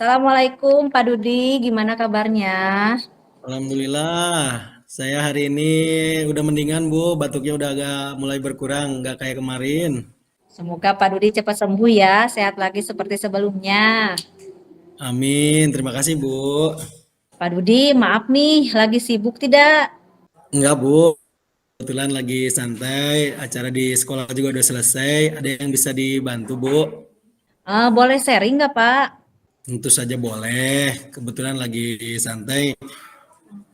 Assalamualaikum Pak Dudi, gimana kabarnya? Alhamdulillah, saya hari ini udah mendingan Bu, batuknya udah agak mulai berkurang, nggak kayak kemarin. Semoga Pak Dudi cepat sembuh ya, sehat lagi seperti sebelumnya. Amin, terima kasih Bu. Pak Dudi, maaf nih, lagi sibuk tidak? Enggak Bu, kebetulan lagi santai, acara di sekolah juga udah selesai, ada yang bisa dibantu Bu? Boleh sharing nggak Pak? Tentu saja boleh, kebetulan lagi santai.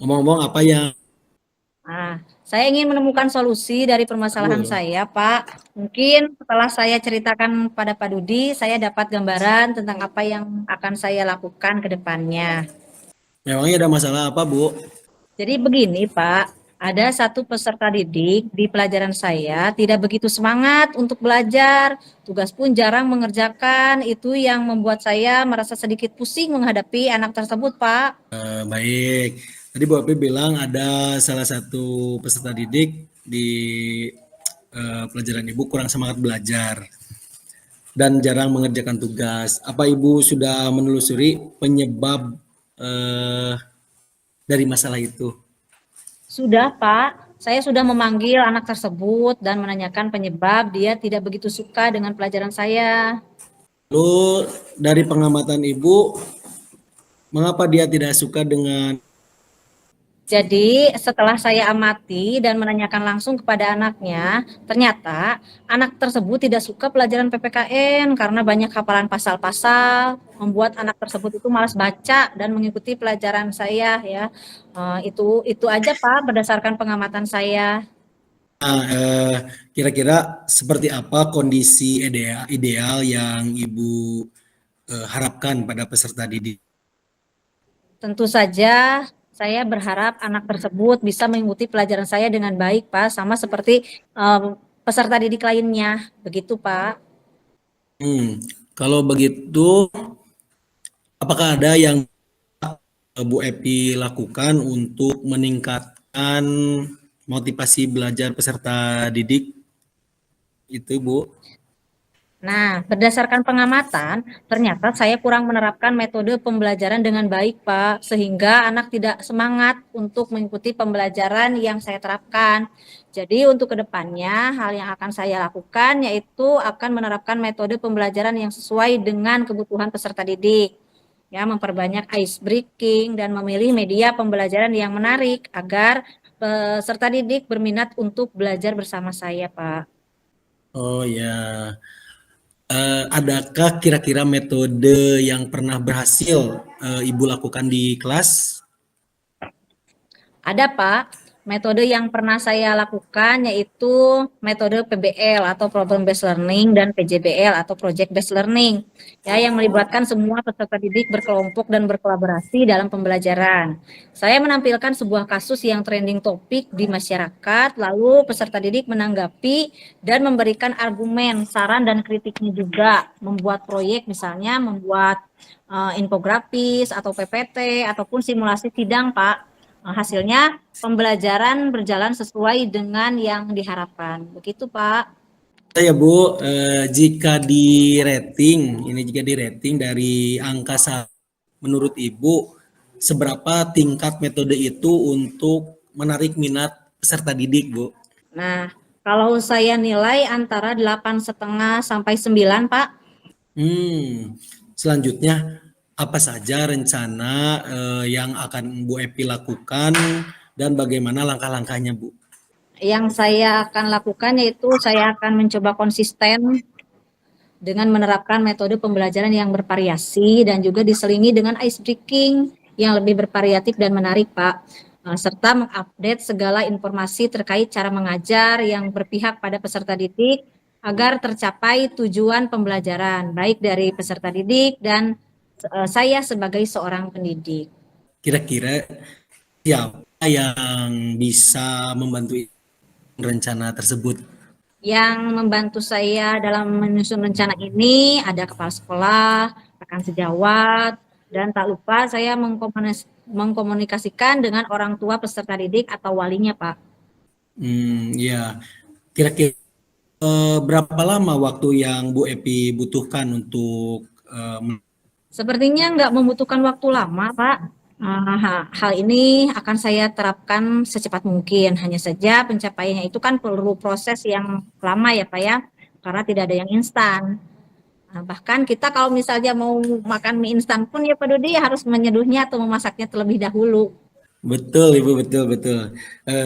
Ngomong-ngomong apa yang Saya ingin menemukan solusi dari permasalahan Bu? saya, Pak. Mungkin setelah saya ceritakan pada Pak Dudi, saya dapat gambaran tentang apa yang akan saya lakukan ke depannya. Memangnya ada masalah apa Bu? Jadi begini Pak, ada satu peserta didik di pelajaran saya tidak begitu semangat untuk belajar, tugas pun jarang mengerjakan, itu yang membuat saya merasa sedikit pusing menghadapi anak tersebut Pak. Baik, tadi Bu Api bilang ada salah satu peserta didik di pelajaran Ibu kurang semangat belajar dan jarang mengerjakan tugas. Apa Ibu sudah menelusuri penyebab eh, dari masalah itu? Sudah Pak, saya sudah memanggil anak tersebut dan menanyakan penyebab dia tidak begitu suka dengan pelajaran saya. Lalu dari pengamatan Ibu, mengapa dia tidak suka dengan Jadi setelah saya amati dan menanyakan langsung kepada anaknya, ternyata anak tersebut tidak suka pelajaran PPKN karena banyak hafalan pasal-pasal, membuat anak tersebut itu malas baca dan mengikuti pelajaran saya ya. Itu aja Pak berdasarkan pengamatan saya. eh, kira-kira seperti apa kondisi ideal yang Ibu harapkan pada peserta didik? Tentu saja saya berharap anak tersebut bisa mengikuti pelajaran saya dengan baik Pak, sama seperti peserta didik lainnya. Begitu Pak. Kalau begitu, apakah ada yang Bu Epi lakukan untuk meningkatkan motivasi belajar peserta didik itu, Bu? Nah, berdasarkan pengamatan, ternyata saya kurang menerapkan metode pembelajaran dengan baik, Pak, sehingga anak tidak semangat untuk mengikuti pembelajaran yang saya terapkan. Jadi, untuk kedepannya, hal yang akan saya lakukan yaitu akan menerapkan metode pembelajaran yang sesuai dengan kebutuhan peserta didik. Ya, memperbanyak ice breaking dan memilih media pembelajaran yang menarik agar peserta didik berminat untuk belajar bersama saya, Pak. Oh ya, adakah kira-kira metode yang pernah berhasil Ibu lakukan di kelas? Ada Pak, metode yang pernah saya lakukan yaitu metode PBL atau Problem Based Learning dan PJBL atau Project Based Learning ya yang melibatkan semua peserta didik berkelompok dan berkolaborasi dalam pembelajaran. Saya menampilkan sebuah kasus yang trending topik di masyarakat, lalu peserta didik menanggapi dan memberikan argumen, saran dan kritiknya juga, membuat proyek misalnya membuat infografis atau PPT ataupun simulasi sidang Pak. Hasilnya pembelajaran berjalan sesuai dengan yang diharapkan. Begitu, Pak. Ya Bu, jika di rating dari angka 1, menurut Ibu, seberapa tingkat metode itu untuk menarik minat peserta didik, Bu? Nah, kalau saya nilai antara 8,5 sampai 9, Pak. Selanjutnya, apa saja rencana yang akan Bu Epi lakukan dan bagaimana langkah-langkahnya, Bu? Yang saya akan lakukan yaitu saya akan mencoba konsisten dengan menerapkan metode pembelajaran yang bervariasi dan juga diselingi dengan ice breaking yang lebih bervariatif dan menarik, Pak. Serta mengupdate segala informasi terkait cara mengajar yang berpihak pada peserta didik agar tercapai tujuan pembelajaran, baik dari peserta didik dan saya sebagai seorang pendidik. Kira-kira siapa yang bisa membantu rencana tersebut? Yang membantu saya dalam menyusun rencana ini ada kepala sekolah, rekan sejawat, dan tak lupa saya mengkomunikasikan dengan orang tua peserta didik atau walinya, Pak. Ya, kira-kira berapa lama waktu yang Bu Epi butuhkan untuk Sepertinya nggak membutuhkan waktu lama, Pak. Hal ini akan saya terapkan secepat mungkin. Hanya saja pencapaiannya itu kan perlu proses yang lama ya, Pak ya, karena tidak ada yang instan. Bahkan kita kalau misalnya mau makan mie instan pun ya Pak Dodi harus menyeduhnya atau memasaknya terlebih dahulu. Betul, Ibu, betul, betul.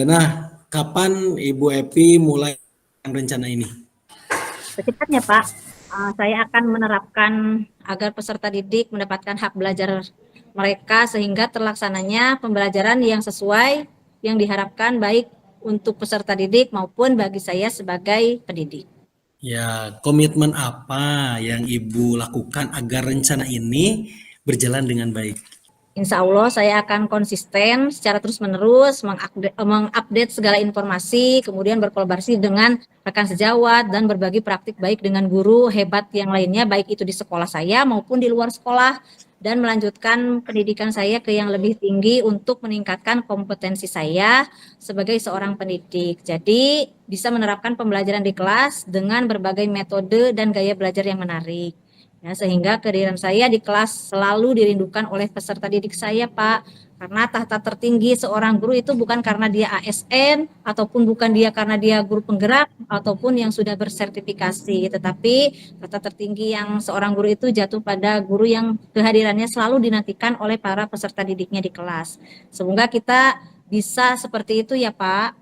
Nah, kapan Ibu Epi mulai rencana ini? Secepatnya Pak, saya akan menerapkan agar peserta didik mendapatkan hak belajar mereka sehingga terlaksananya pembelajaran yang sesuai yang diharapkan baik untuk peserta didik maupun bagi saya sebagai pendidik. Ya, komitmen apa yang Ibu lakukan agar rencana ini berjalan dengan baik? Insya Allah saya akan konsisten secara terus-menerus mengupdate segala informasi, kemudian berkolaborasi dengan rekan sejawat dan berbagi praktik baik dengan guru hebat yang lainnya, baik itu di sekolah saya maupun di luar sekolah, dan melanjutkan pendidikan saya ke yang lebih tinggi untuk meningkatkan kompetensi saya sebagai seorang pendidik. Jadi bisa menerapkan pembelajaran di kelas dengan berbagai metode dan gaya belajar yang menarik. Ya, sehingga kehadiran saya di kelas selalu dirindukan oleh peserta didik saya, Pak. Karena tahta tertinggi seorang guru itu bukan karena dia ASN, ataupun bukan dia karena dia guru penggerak, ataupun yang sudah bersertifikasi. Tetapi tahta tertinggi yang seorang guru itu jatuh pada guru yang kehadirannya selalu dinantikan oleh para peserta didiknya di kelas. Semoga kita bisa seperti itu ya, Pak.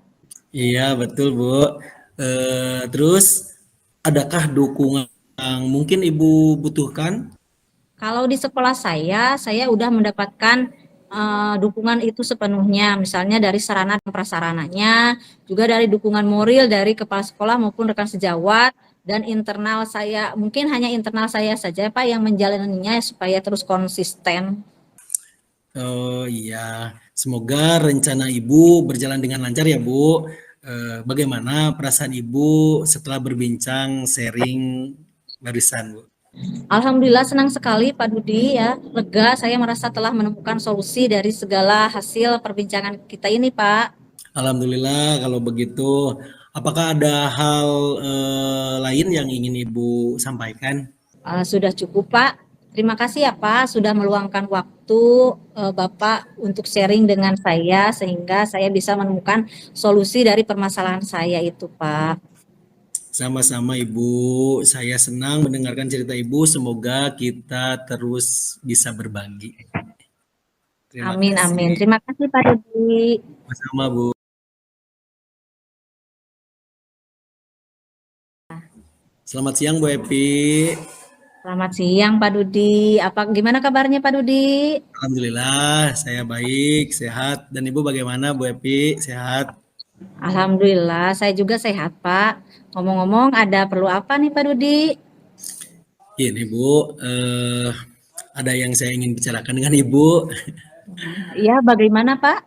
Iya, betul, Bu. Terus, adakah dukungan yang mungkin Ibu butuhkan? Kalau di sekolah saya udah mendapatkan dukungan itu sepenuhnya, misalnya dari sarana dan prasarananya, juga dari dukungan moral dari kepala sekolah maupun rekan sejawat, dan internal saya, mungkin hanya internal saya saja Pak yang menjalaninya supaya terus konsisten. Oh iya, semoga rencana Ibu berjalan dengan lancar ya, Bu. Bagaimana perasaan Ibu setelah berbincang sharing barusan, Bu? Alhamdulillah senang sekali Pak Dudi ya, lega saya merasa telah menemukan solusi dari segala hasil perbincangan kita ini Pak. Alhamdulillah kalau begitu. Apakah ada hal lain yang ingin Ibu sampaikan? Sudah cukup Pak. Terima kasih ya Pak sudah meluangkan waktu Bapak untuk sharing dengan saya sehingga saya bisa menemukan solusi dari permasalahan saya itu Pak. Sama-sama Ibu, saya senang mendengarkan cerita Ibu. Semoga kita terus bisa berbagi. Terima Amin amin. kasih. Terima kasih Pak Dudi. Sama-sama, Bu. Selamat siang, Bu Epi. Selamat siang Pak Dudi. Gimana kabarnya Pak Dudi? Alhamdulillah, saya baik, sehat. Dan Ibu bagaimana, Bu Epi? Sehat? Alhamdulillah saya juga sehat Pak. Ngomong-ngomong ada perlu apa nih Pak Dudi? Gini, Bu. Ada yang saya ingin bicarakan dengan Ibu. Iya bagaimana Pak?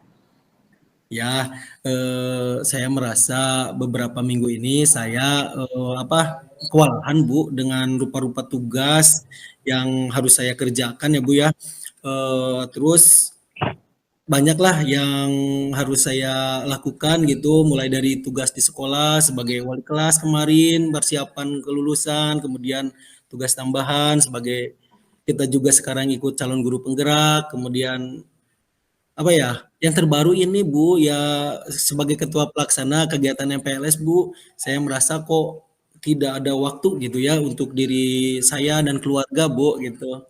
Ya, saya merasa beberapa minggu ini saya kewalahan Bu dengan rupa-rupa tugas yang harus saya kerjakan ya Bu ya. Terus banyaklah yang harus saya lakukan gitu, mulai dari tugas di sekolah sebagai wali kelas kemarin, persiapan kelulusan, kemudian tugas tambahan sebagai kita juga sekarang ikut calon guru penggerak, kemudian apa ya, yang terbaru ini Bu, ya sebagai ketua pelaksana kegiatan MPLS Bu, saya merasa kok tidak ada waktu gitu ya untuk diri saya dan keluarga Bu gitu.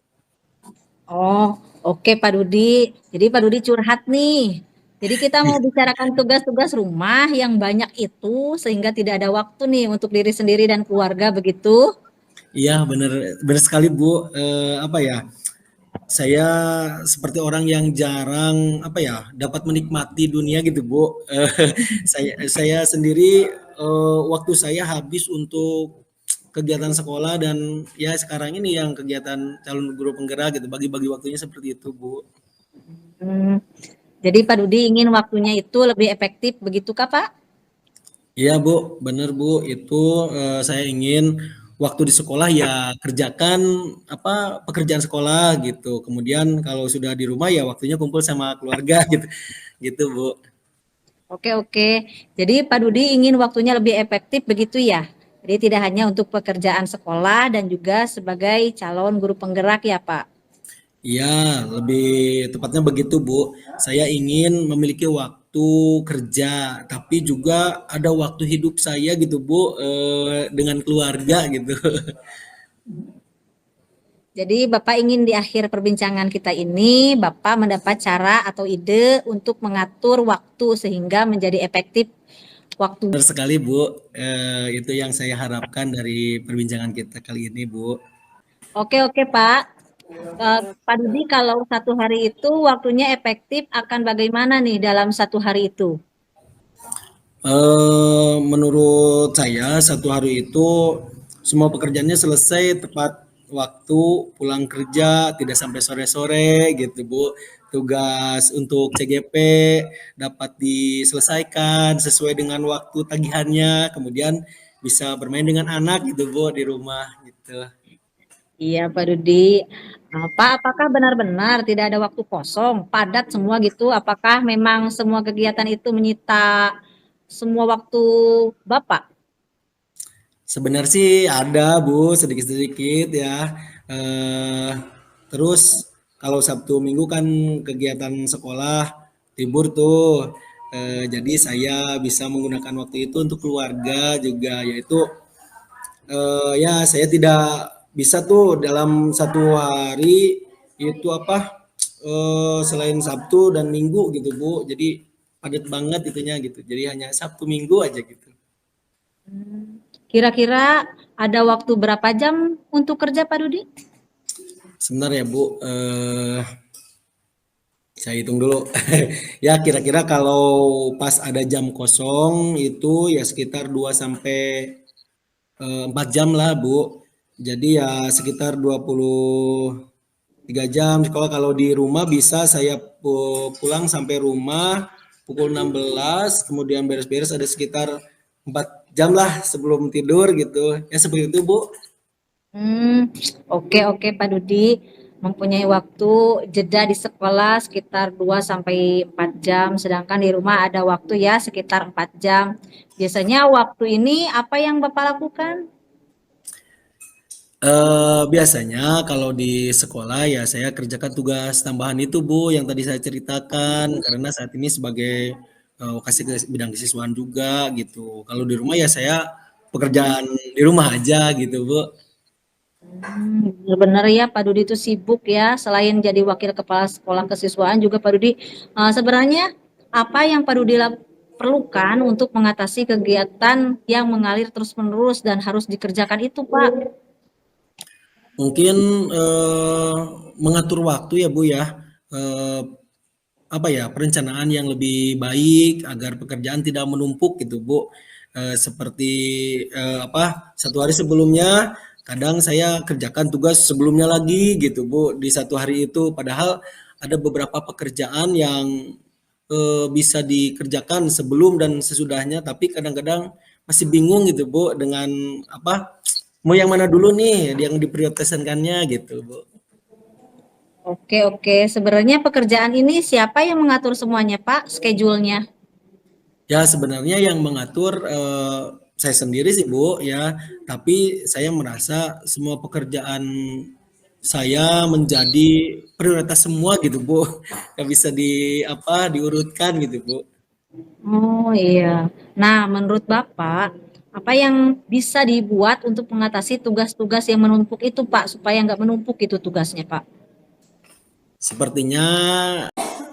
Oh, oke Pak Dudi. Jadi Pak Dudi curhat nih. Jadi kita mau bicarakan tugas-tugas rumah yang banyak itu sehingga tidak ada waktu nih untuk diri sendiri dan keluarga begitu. Iya benar benar sekali Bu. Apa ya? Saya seperti orang yang jarang apa ya dapat menikmati dunia gitu Bu. Saya sendiri waktu saya habis untuk kegiatan sekolah dan ya sekarang ini yang kegiatan calon guru penggerak gitu bagi-bagi waktunya seperti itu Bu. Hmm, jadi Pak Dudi ingin waktunya itu lebih efektif begitukah Pak? Iya Bu, bener Bu, itu saya ingin waktu di sekolah ya kerjakan apa pekerjaan sekolah gitu. Kemudian kalau sudah di rumah ya waktunya kumpul sama keluarga gitu. Gitu Bu. Oke, oke. Jadi Pak Dudi ingin waktunya lebih efektif begitu ya? Jadi tidak hanya untuk pekerjaan sekolah dan juga sebagai calon guru penggerak ya Pak? Iya, lebih tepatnya begitu, Bu. Saya ingin memiliki waktu kerja, tapi juga ada waktu hidup saya gitu, Bu, dengan keluarga gitu. Jadi Bapak ingin di akhir perbincangan kita ini, Bapak mendapat cara atau ide untuk mengatur waktu sehingga menjadi efektif waktu. Benar sekali, Bu. Itu yang saya harapkan dari perbincangan kita kali ini, Bu. Oke, oke Pak. Pak Dudi, kalau satu hari itu waktunya efektif akan bagaimana nih dalam satu hari itu? Menurut saya satu hari itu semua pekerjaannya selesai tepat waktu, pulang kerja tidak sampai sore-sore gitu, Bu. Tugas untuk CGP dapat diselesaikan sesuai dengan waktu tagihannya, kemudian bisa bermain dengan anak gitu, Bu, di rumah gitu. Iya, Pak Dudi. Pak, apakah benar-benar tidak ada waktu kosong, padat semua gitu? Apakah memang semua kegiatan itu menyita semua waktu Bapak? Sebenarnya sih ada Bu, sedikit-sedikit ya. Eh, terus kalau Sabtu Minggu kan kegiatan sekolah libur tuh. Jadi saya bisa menggunakan waktu itu untuk keluarga juga, yaitu ya saya tidak bisa tuh dalam satu hari itu apa selain Sabtu dan Minggu gitu Bu. Jadi padat banget itunya gitu. Jadi hanya Sabtu Minggu aja gitu. Kira-kira ada waktu berapa jam untuk kerja, Pak Dudi? Sebentar ya Bu, saya hitung dulu. Ya kira-kira kalau pas ada jam kosong itu ya sekitar 2 sampai 4 jam lah Bu. Jadi ya sekitar 23 jam. Kalau di rumah bisa saya pulang sampai rumah pukul 16, kemudian beres-beres ada sekitar 4 jam lah sebelum tidur gitu. Ya seperti itu Bu. Hmm, oke oke Pak Dudi. Mempunyai waktu jeda di sekolah sekitar 2 sampai 4 jam, sedangkan di rumah ada waktu ya sekitar 4 jam. Biasanya waktu ini apa yang Bapak lakukan? Biasanya kalau di sekolah ya saya kerjakan tugas tambahan itu Bu yang tadi saya ceritakan karena saat ini sebagai kasih ke bidang kesiswaan juga gitu. Kalau di rumah ya saya pekerjaan di rumah aja gitu Bu. Benar-benar ya Pak Dudi itu sibuk ya. Selain jadi wakil kepala sekolah kesiswaan juga Pak Dudi. Sebenarnya apa yang Pak Dudi perlukan untuk mengatasi kegiatan yang mengalir terus-menerus dan harus dikerjakan itu Pak? Mungkin mengatur waktu ya Bu ya. Eh, apa ya perencanaan yang lebih baik agar pekerjaan tidak menumpuk gitu Bu. Seperti apa satu hari sebelumnya kadang saya kerjakan tugas sebelumnya lagi gitu Bu di satu hari itu padahal ada beberapa pekerjaan yang bisa dikerjakan sebelum dan sesudahnya tapi kadang-kadang masih bingung gitu Bu dengan apa mau yang mana dulu nih yang diprioritaskannya gitu Bu. Oke, oke. Sebenarnya pekerjaan ini siapa yang mengatur semuanya, Pak? Schedule-nya? Ya sebenarnya yang mengatur saya sendiri sih Bu ya, tapi saya merasa semua pekerjaan saya menjadi prioritas semua gitu Bu, nggak bisa di apa diurutkan gitu Bu. Oh iya. Nah, menurut Bapak, apa yang bisa dibuat untuk mengatasi tugas-tugas yang menumpuk itu, Pak, supaya nggak menumpuk itu tugasnya, Pak? Sepertinya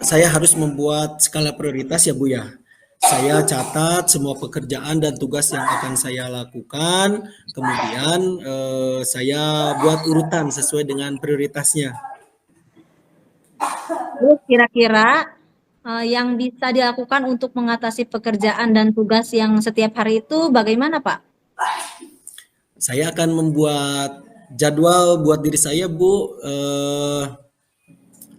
saya harus membuat skala prioritas ya Bu ya. Saya catat semua pekerjaan dan tugas yang akan saya lakukan, kemudian saya buat urutan sesuai dengan prioritasnya. Terus kira-kira yang bisa dilakukan untuk mengatasi pekerjaan dan tugas yang setiap hari itu bagaimana, Pak? Saya akan membuat jadwal buat diri saya, Bu.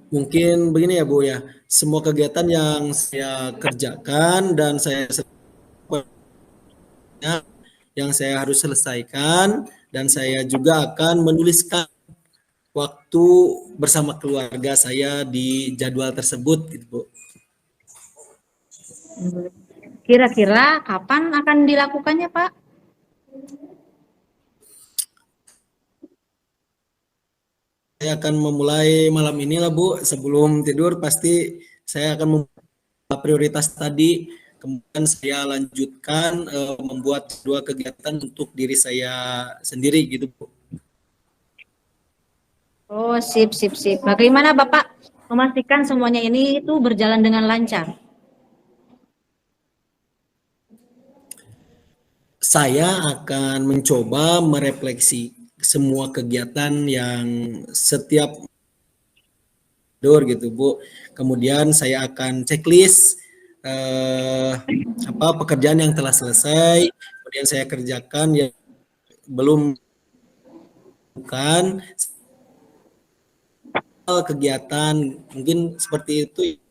Mungkin begini ya, Bu ya. Semua kegiatan yang saya kerjakan dan saya yang saya harus selesaikan dan saya juga akan menuliskan waktu bersama keluarga saya di jadwal tersebut gitu, Bu. Kira-kira kapan akan dilakukannya, Pak? saya akan memulai malam ini lah Bu. Sebelum tidur pasti saya akan membuat prioritas tadi. Kemudian saya lanjutkan membuat dua kegiatan untuk diri saya sendiri gitu Bu. Oh, sip, sip, sip. Bagaimana Bapak memastikan semuanya ini itu berjalan dengan lancar? Saya akan mencoba merefleksi semua kegiatan yang setiap gitu Bu. Kemudian saya akan checklist pekerjaan yang telah selesai, kemudian saya kerjakan yang belum bukan kegiatan mungkin seperti itu.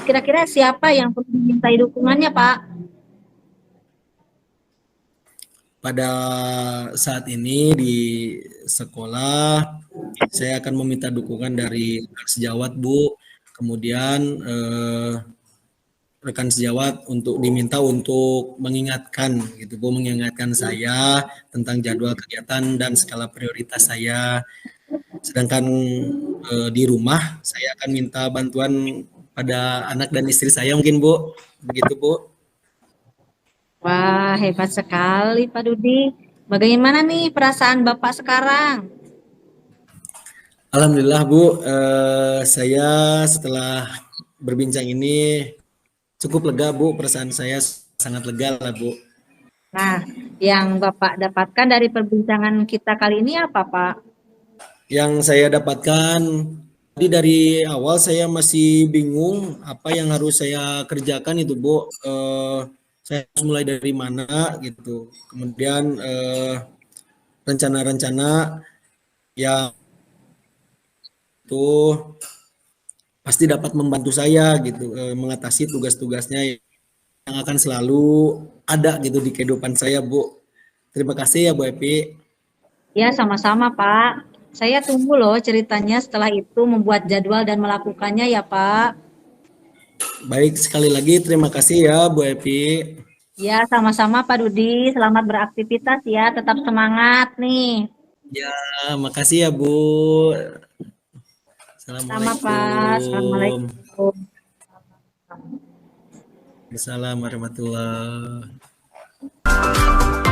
Kira-kira siapa yang perlu dimintai dukungannya, Pak? Pada saat ini di sekolah saya akan meminta dukungan dari rekan sejawat Bu, kemudian rekan sejawat untuk diminta untuk mengingatkan gitu Bu, mengingatkan saya tentang jadwal kegiatan dan skala prioritas saya. Sedangkan di rumah saya akan minta bantuan pada anak dan istri saya mungkin Bu. Begitu Bu. Wah, hebat sekali Pak Dudi. Bagaimana nih perasaan Bapak sekarang? Alhamdulillah Bu, saya setelah berbincang ini cukup lega Bu, perasaan saya sangat lega lah Bu. Nah, yang Bapak dapatkan dari perbincangan kita kali ini apa, Pak? Yang saya dapatkan tadi dari awal saya masih bingung apa yang harus saya kerjakan itu Bu. Saya harus mulai dari mana gitu. Kemudian rencana-rencana yang itu pasti dapat membantu saya gitu mengatasi tugas-tugasnya yang akan selalu ada gitu di kehidupan saya Bu. Terima kasih ya Bu Epi. Ya, sama-sama, Pak. Saya tunggu loh ceritanya setelah itu membuat jadwal dan melakukannya ya, Pak. Baik, sekali lagi terima kasih ya Bu Epi. Ya, sama-sama Pak Dudi. Selamat beraktivitas ya. Tetap semangat nih. Ya, makasih ya Bu. Sama Pak. Assalamualaikum. Assalamualaikum. Assalamualaikum warahmatullahi wabarakatuh.